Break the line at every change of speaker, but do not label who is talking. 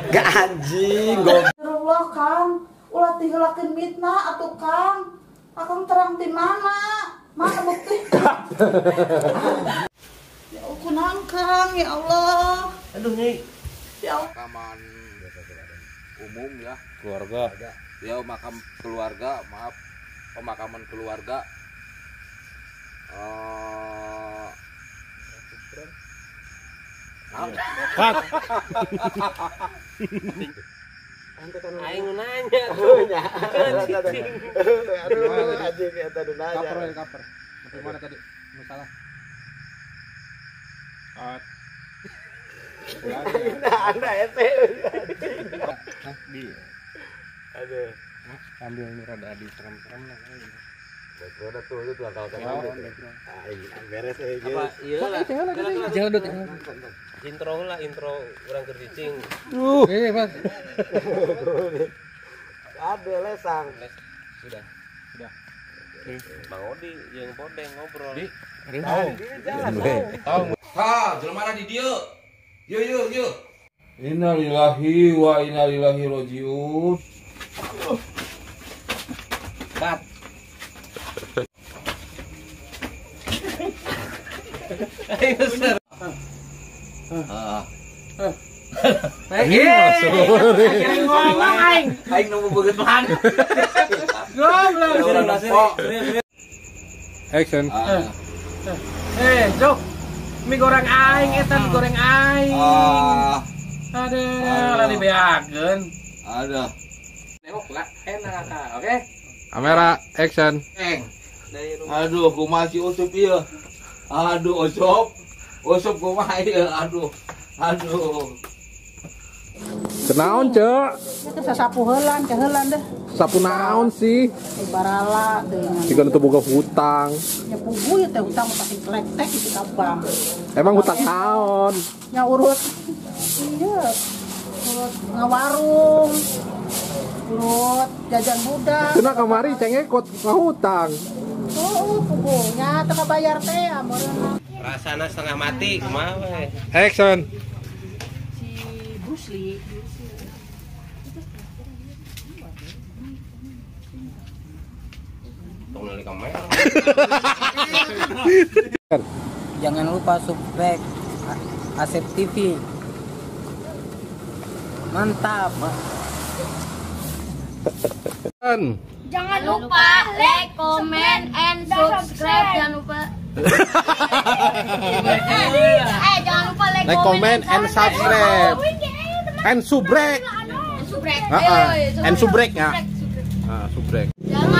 Gak anjing, goblok.
Allah Kang, ulah tinggalkeun mitna atuh Kang. Akang terang di mana? Mana bukti? Ya Allah Kang, ya Allah.
Aduh Nyai.
Ya Allah.
Makaman umum ya, keluarga. Ya makam keluarga, maaf. Pemakaman keluarga.
Aing nanya tuh.
Aduh, anjing eta nanya.
Kaper. Sampai mana tadi? Masalah.
Anda ete.
Aduh. Ambil rada di serem-serem lah.
Background tuh itu akal-akal. Beres aja.
Apa? Iya lah.
Jangan dut.
Intro lah, intro urang keur cicing.
Mas.
Ada lesang.
Sudah. Bang Odi jeung Podeng ngobrol.
Ha, jelema di dieu. Yo. Innalillahi wa inna ilaihi rajiun.
Kat. Aing besar.
Aing nu beungeut bahan.
Action.
Jok. Mie goreng aing eta mie goreng aing. Aduh, lah dibeakeun.
Ada.
Nengok lah, enak. Oke.
Kamera action.
Dari rumah.
Aduh, kumaha si Usup ieu? Aduh, Usup kumaha ieu? Aduh. Kenaon, Cek?
Itu sasapu heulan, teh heulan deh.
Sapu naon sih?
Ibarala dengan
Jika nu boga hutang.
nya puguh teh utang pasti klektek di tabang.
Emang hutang naon?
Nya urut. Iya. Urut ngawarung. Urut jajan budak.
Cenah kamari cengekot ngahutang.
Oh, puguhnya teu kabayar teh amoreuna.
Rasana setengah mati, kumaha we?
Action.
Si Bruce Lee.
Tong nali kamera.
Jangan lupa subscribe Asep TV. Mantap.
Jangan lupa like, comment, and subscribe. Jangan lupa. Jangan lupa like, comment, and subscribe.
And subrek.
Subrek.
And subrek ya. Subrek.
Jangan